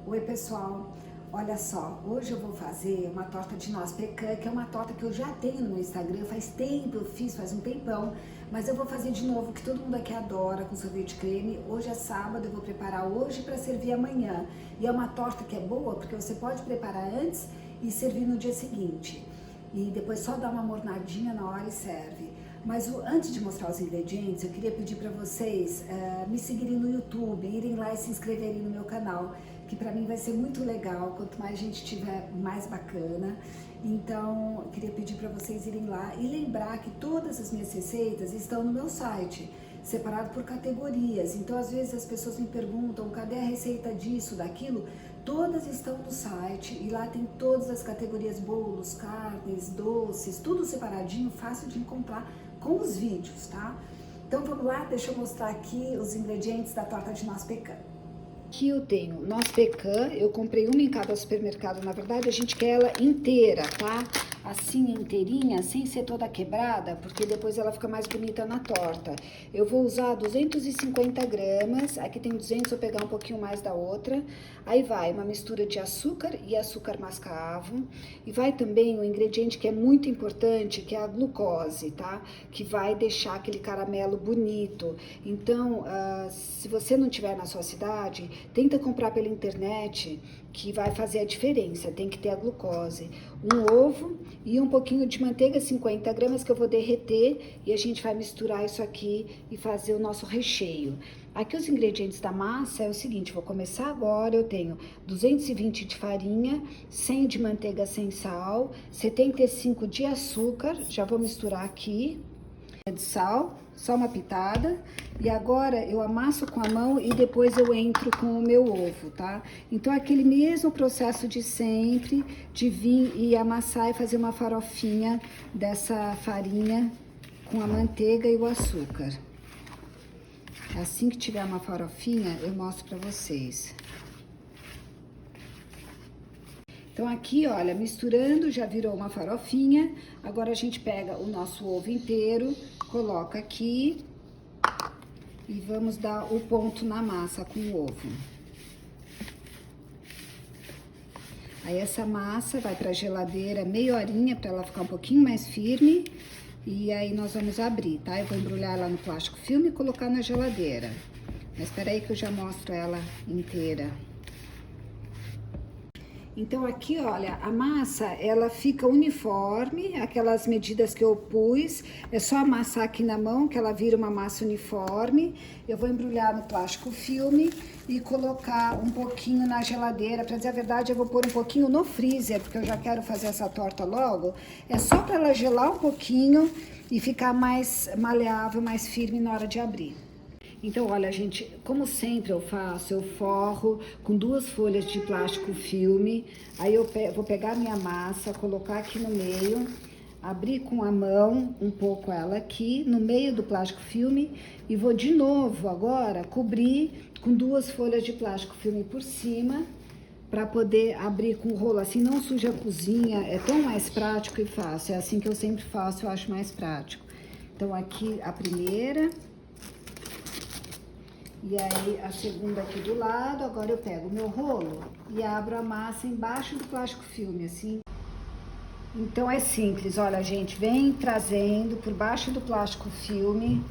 Oi pessoal, olha só, hoje eu vou fazer uma torta de noz pecan, que é uma torta que eu já tenho no Instagram, faz tempo, eu fiz faz um tempão, mas eu vou fazer de novo, que todo mundo aqui adora, com sorvete de creme. Hoje é sábado, eu vou preparar hoje para servir amanhã. E é uma torta que é boa, porque você pode preparar antes e servir no dia seguinte. E depois só dá uma mornadinha na hora e serve. Mas antes de mostrar os ingredientes, eu queria pedir para vocês me seguirem no YouTube, irem lá e se inscreverem no meu canal, que para mim vai ser muito legal, quanto mais gente tiver, mais bacana. Então, eu queria pedir para vocês irem lá e lembrar que todas as minhas receitas estão no meu site, separado por categorias. Então, às vezes as pessoas me perguntam, cadê a receita disso, daquilo? Todas estão no site e lá tem todas as categorias, bolos, carnes, doces, tudo separadinho, fácil de encontrar com os vídeos, tá? Então vamos lá, deixa eu mostrar aqui os ingredientes da torta de noz pecan. Aqui eu tenho noz pecan, eu comprei uma em cada supermercado, na verdade a gente quer ela inteira, tá? Assim inteirinha, sem ser toda quebrada, porque depois ela fica mais bonita na torta. Eu vou usar 250 gramas, aqui tem 200, eu vou pegar um pouquinho mais da outra. Aí vai uma mistura de açúcar e açúcar mascavo. E vai também um ingrediente que é muito importante, que é a glucose, tá? Que vai deixar aquele caramelo bonito. Então, se você não tiver na sua cidade, tenta comprar pela internet, que vai fazer a diferença. Tem que ter a glucose. Um ovo e um pouquinho de manteiga, 50 gramas, que eu vou derreter, e a gente vai misturar isso aqui e fazer o nosso recheio. Aqui os ingredientes da massa é o seguinte, vou começar agora. Eu tenho 220 de farinha, 100 de manteiga sem sal, 75 de açúcar, já vou misturar aqui, de sal, só uma pitada. E agora eu amasso com a mão e depois eu entro com o meu ovo, tá? Então aquele mesmo processo de sempre, de vir e amassar e fazer uma farofinha dessa farinha com a manteiga e o açúcar. Assim que tiver uma farofinha, eu mostro pra vocês. Então aqui, olha, misturando, já virou uma farofinha. Agora a gente pega o nosso ovo inteiro, coloca aqui e vamos dar o ponto na massa com o ovo. Aí essa massa vai pra geladeira meia horinha pra ela ficar um pouquinho mais firme. E aí nós vamos abrir, tá? Eu vou embrulhar ela no plástico filme e colocar na geladeira. Mas espera aí que eu já mostro ela inteira. Então aqui, olha, a massa, ela fica uniforme, aquelas medidas que eu pus, é só amassar aqui na mão que ela vira uma massa uniforme. Eu vou embrulhar no plástico filme e colocar um pouquinho na geladeira. Pra dizer a verdade, eu vou pôr um pouquinho no freezer, porque eu já quero fazer essa torta logo. É só pra ela gelar um pouquinho e ficar mais maleável, mais firme na hora de abrir. Então, olha, gente, como sempre eu faço, eu forro com 2 folhas de plástico filme, aí eu vou pegar minha massa, colocar aqui no meio, abrir com a mão um pouco ela aqui, no meio do plástico filme, e vou de novo agora cobrir com 2 folhas de plástico filme por cima, para poder abrir com o rolo, assim não suja a cozinha, é tão mais prático e fácil, é assim que eu sempre faço, eu acho mais prático. Então, aqui a primeira. E aí, a segunda aqui do lado. Agora eu pego o meu rolo e abro a massa embaixo do plástico filme, assim. Então é simples, olha, gente, vem trazendo por baixo do plástico filme,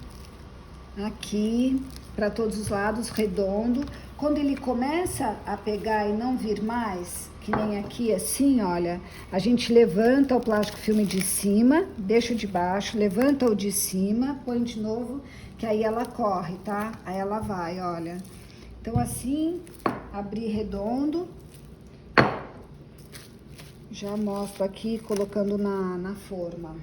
aqui, para todos os lados, redondo. Quando ele começa a pegar e não vir mais, que nem aqui, assim, olha, a gente levanta o plástico filme de cima, deixa o de baixo, levanta o de cima, põe de novo, que aí ela corre, tá? Aí ela vai, olha. Então, assim, abrir redondo. Já mostro aqui, colocando na forma.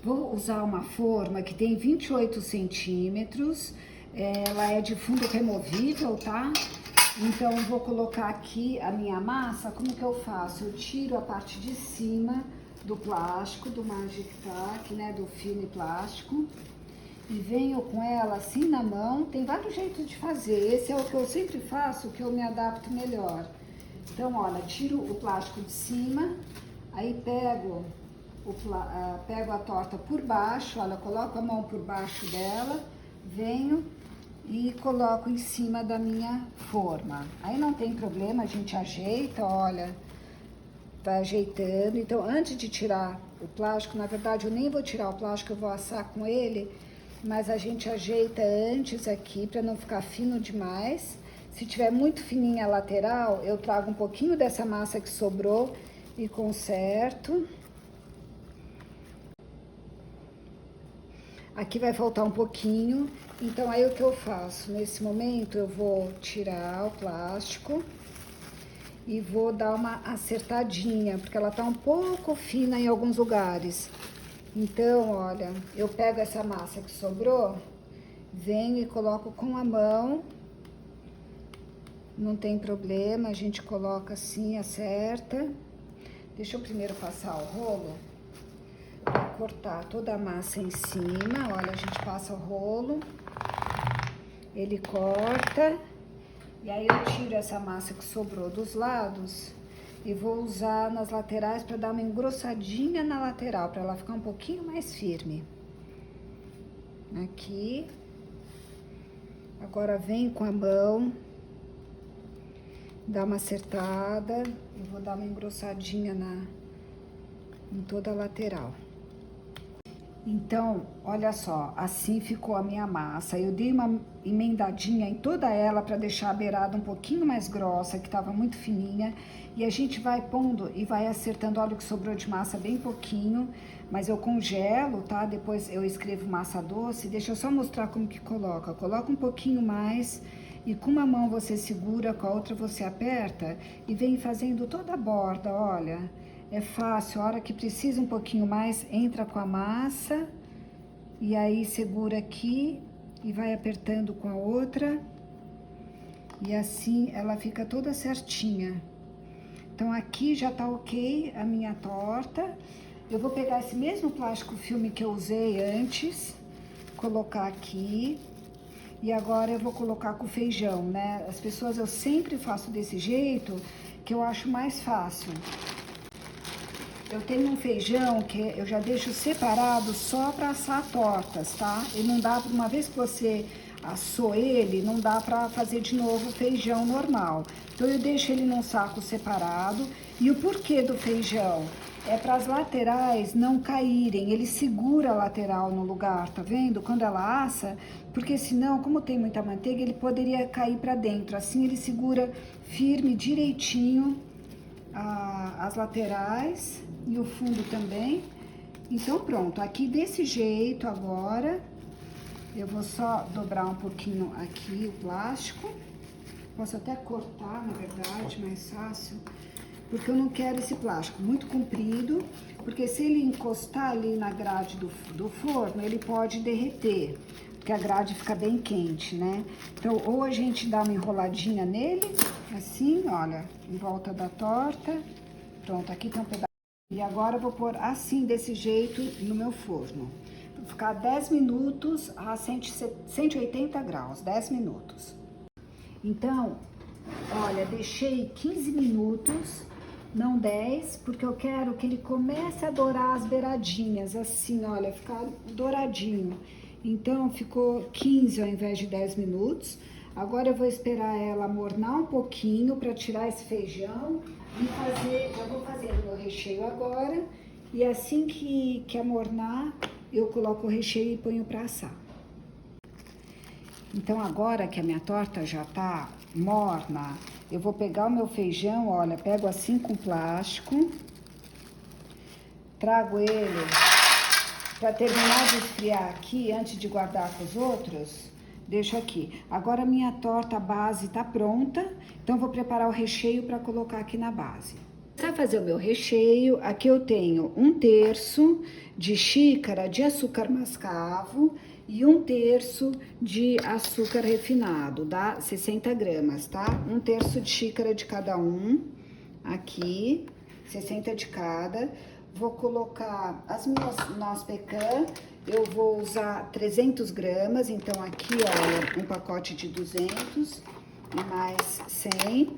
Vou usar uma forma que tem 28 centímetros. Ela é de fundo removível, tá? Então, eu vou colocar aqui a minha massa. Como que eu faço? Eu tiro a parte de cima do plástico, do Magic Tac, né, do filme plástico, e venho com ela assim na mão. Tem vários jeitos de fazer, esse é o que eu sempre faço, que eu me adapto melhor. Então, olha, tiro o plástico de cima, aí pego a torta por baixo, olha, coloco a mão por baixo dela, venho e coloco em cima da minha forma. Aí não tem problema, a gente ajeita, olha, vai ajeitando. Então, antes de tirar o plástico, na verdade eu nem vou tirar o plástico, eu vou assar com ele, mas a gente ajeita antes aqui para não ficar fino demais. Se tiver muito fininha a lateral, eu trago um pouquinho dessa massa que sobrou e conserto. Aqui vai faltar um pouquinho, então aí o que eu faço? Nesse momento eu vou tirar o plástico e vou dar uma acertadinha, porque ela tá um pouco fina em alguns lugares. Então, olha, eu pego essa massa que sobrou, venho e coloco com a mão, não tem problema, a gente coloca assim, acerta. Deixa eu primeiro passar o rolo. Cortar toda a massa em cima, olha, a gente passa o rolo, ele corta, e aí eu tiro essa massa que sobrou dos lados e vou usar nas laterais para dar uma engrossadinha na lateral, para ela ficar um pouquinho mais firme. Aqui, agora vem com a mão, dá uma acertada e vou dar uma engrossadinha em toda a lateral. Então, olha só, assim ficou a minha massa. Eu dei uma emendadinha em toda ela para deixar a beirada um pouquinho mais grossa, que tava muito fininha. E a gente vai pondo e vai acertando. Olha o que sobrou de massa, bem pouquinho. Mas eu congelo, tá? Depois eu escrevo massa doce. Deixa eu só mostrar como que coloca. Coloca um pouquinho mais e com uma mão você segura, com a outra você aperta. E vem fazendo toda a borda, olha. É fácil, a hora que precisa um pouquinho mais, entra com a massa e aí segura aqui e vai apertando com a outra e assim ela fica toda certinha. Então aqui já tá ok a minha torta. Eu vou pegar esse mesmo plástico filme que eu usei antes, colocar aqui e agora eu vou colocar com feijão, né? As pessoas, eu sempre faço desse jeito que eu acho mais fácil. Eu tenho um feijão que eu já deixo separado só para assar tortas, tá? E não dá, uma vez que você assou ele, não dá para fazer de novo feijão normal. Então eu deixo ele num saco separado. E o porquê do feijão? É para as laterais não caírem, ele segura a lateral no lugar, tá vendo? Quando ela assa, porque senão, como tem muita manteiga, ele poderia cair para dentro. Assim ele segura firme, direitinho as laterais e o fundo também. Então pronto, aqui desse jeito agora, eu vou só dobrar um pouquinho aqui o plástico. Posso até cortar, na verdade, mais fácil, porque eu não quero esse plástico muito comprido, porque se ele encostar ali na grade do forno, ele pode derreter, porque a grade fica bem quente, né? Então, ou a gente dá uma enroladinha nele, assim, olha, em volta da torta. Pronto, aqui tem um pedaço. E agora eu vou pôr assim, desse jeito, no meu forno. Vou ficar 10 minutos a 180 graus, 10 minutos. Então, olha, deixei 15 minutos, não 10, porque eu quero que ele comece a dourar as beiradinhas, assim, olha, ficar douradinho. Então, ficou 15 ao invés de 10 minutos. Agora eu vou esperar ela amornar um pouquinho para tirar esse feijão e fazer, já vou fazer o meu recheio agora. E assim que amornar, eu coloco o recheio e ponho para assar. Então agora que a minha torta já tá morna, eu vou pegar o meu feijão, olha, pego assim com plástico, trago ele para terminar de esfriar aqui, antes de guardar com os outros, deixo aqui. Agora a minha torta base tá pronta, então vou preparar o recheio para colocar aqui na base. Para fazer o meu recheio, aqui eu tenho 1/3 de xícara de açúcar mascavo e 1/3 de açúcar refinado, dá 60 gramas, tá? 1/3 de xícara de cada um, aqui, 60 de cada. Vou colocar as minhas noz pecan, eu vou usar 300 gramas, então aqui, olha, um pacote de 200 e mais 100.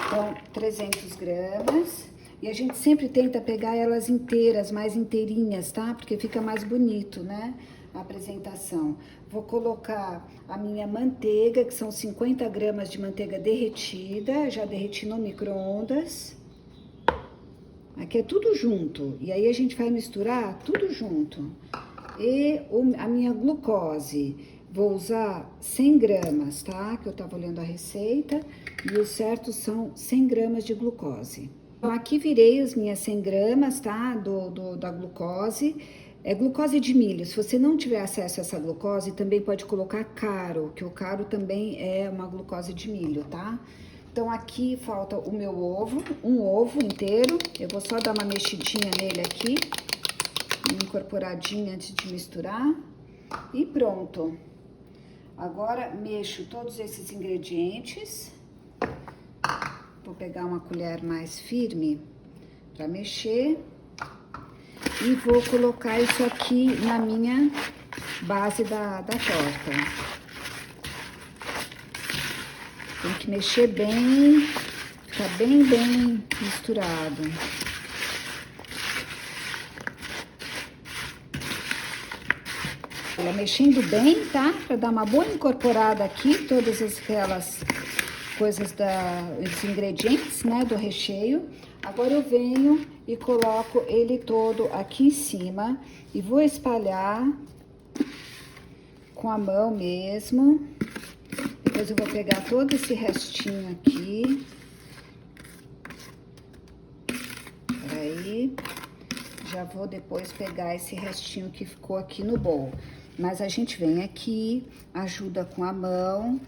Então, 300 gramas. E a gente sempre tenta pegar elas inteiras, mais inteirinhas, tá? Porque fica mais bonito, né? a apresentação. Vou colocar a minha manteiga, que são 50 gramas de manteiga derretida, já derreti no micro-ondas. Aqui é tudo junto, e aí a gente vai misturar tudo junto. E a minha glucose, vou usar 100 gramas, tá? Que eu tava olhando a receita, e o certo são 100 gramas de glucose. Então, aqui virei as minhas 100 gramas, tá? Da glucose. É glucose de milho. Se você não tiver acesso a essa glucose, também pode colocar caro, que o caro também é uma glucose de milho, tá? Então, aqui falta o meu ovo, um ovo inteiro. Eu vou só dar uma mexidinha nele aqui, uma incorporadinha antes de misturar. E pronto. Agora, mexo todos esses ingredientes. Vou pegar uma colher mais firme para mexer. E vou colocar isso aqui na minha base da torta. Tem que mexer bem, ficar bem misturado. Ela mexendo bem, tá? Para dar uma boa incorporada aqui, todas aquelas coisas os ingredientes, né, do recheio. Agora eu venho e coloco ele todo aqui em cima e vou espalhar com a mão mesmo. Depois eu vou pegar todo esse restinho aqui. Peraí. Já vou depois pegar esse restinho que ficou aqui no bowl. Mas a gente vem aqui, ajuda com a mão.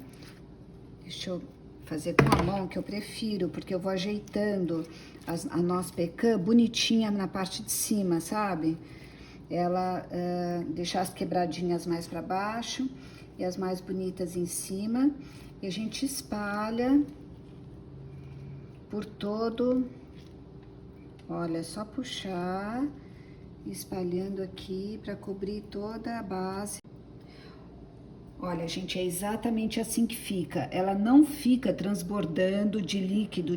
Deixa eu fazer com a mão, que eu prefiro, porque eu vou ajeitando a noz pecan bonitinha na parte de cima, sabe? Ela deixar as quebradinhas mais para baixo e as mais bonitas em cima. E a gente espalha por todo. Olha, é só puxar, espalhando aqui para cobrir toda a base. Olha, gente, é exatamente assim que fica. Ela não fica transbordando de líquido,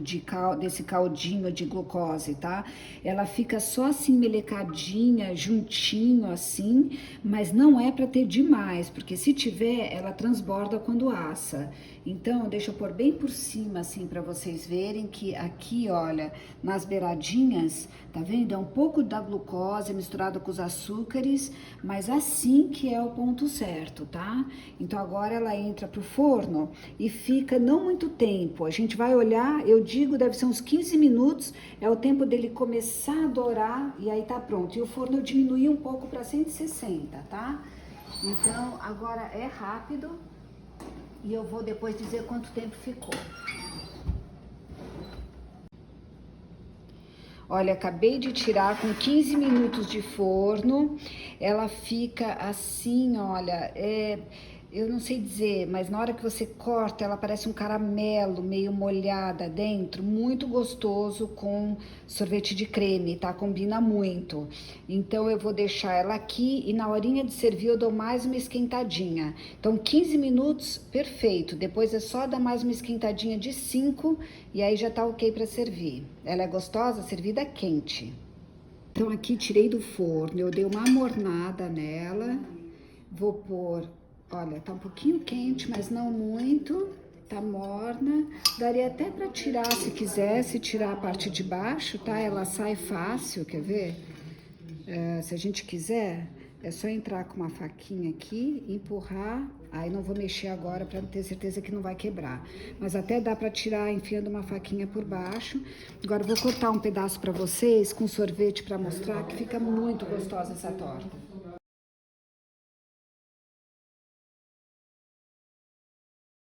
desse caldinho de glucose, tá? Ela fica só assim melecadinha, juntinho assim, mas não é para ter demais, porque se tiver, ela transborda quando assa. Então, deixa eu pôr bem por cima, assim, para vocês verem que aqui, olha, nas beiradinhas, tá vendo? É um pouco da glucose misturado com os açúcares, mas assim que é o ponto certo, tá? Então, agora ela entra pro forno e fica não muito tempo. A gente vai olhar, eu digo, deve ser uns 15 minutos, é o tempo dele começar a dourar e aí tá pronto. E o forno eu diminui um pouco para 160, tá? Então, agora é rápido. E eu vou depois dizer quanto tempo ficou. Olha, acabei de tirar com 15 minutos de forno. Ela fica assim, olha, eu não sei dizer, mas na hora que você corta, ela parece um caramelo meio molhada dentro, muito gostoso com sorvete de creme, tá? Combina muito. Então, eu vou deixar ela aqui e na horinha de servir eu dou mais uma esquentadinha. Então, 15 minutos, perfeito. Depois é só dar mais uma esquentadinha de 5 e aí já tá ok para servir. Ela é gostosa, servida quente. Então, aqui tirei do forno, eu dei uma amornada nela. Vou pôr... Olha, tá um pouquinho quente, mas não muito, tá morna. Daria até pra tirar, se quisesse, tirar a parte de baixo, tá? Ela sai fácil, quer ver? Se a gente quiser, é só entrar com uma faquinha aqui, empurrar. Aí não vou mexer agora pra ter certeza que não vai quebrar. Mas até dá pra tirar enfiando uma faquinha por baixo. Agora eu vou cortar um pedaço pra vocês com sorvete pra mostrar que fica muito gostosa essa torta.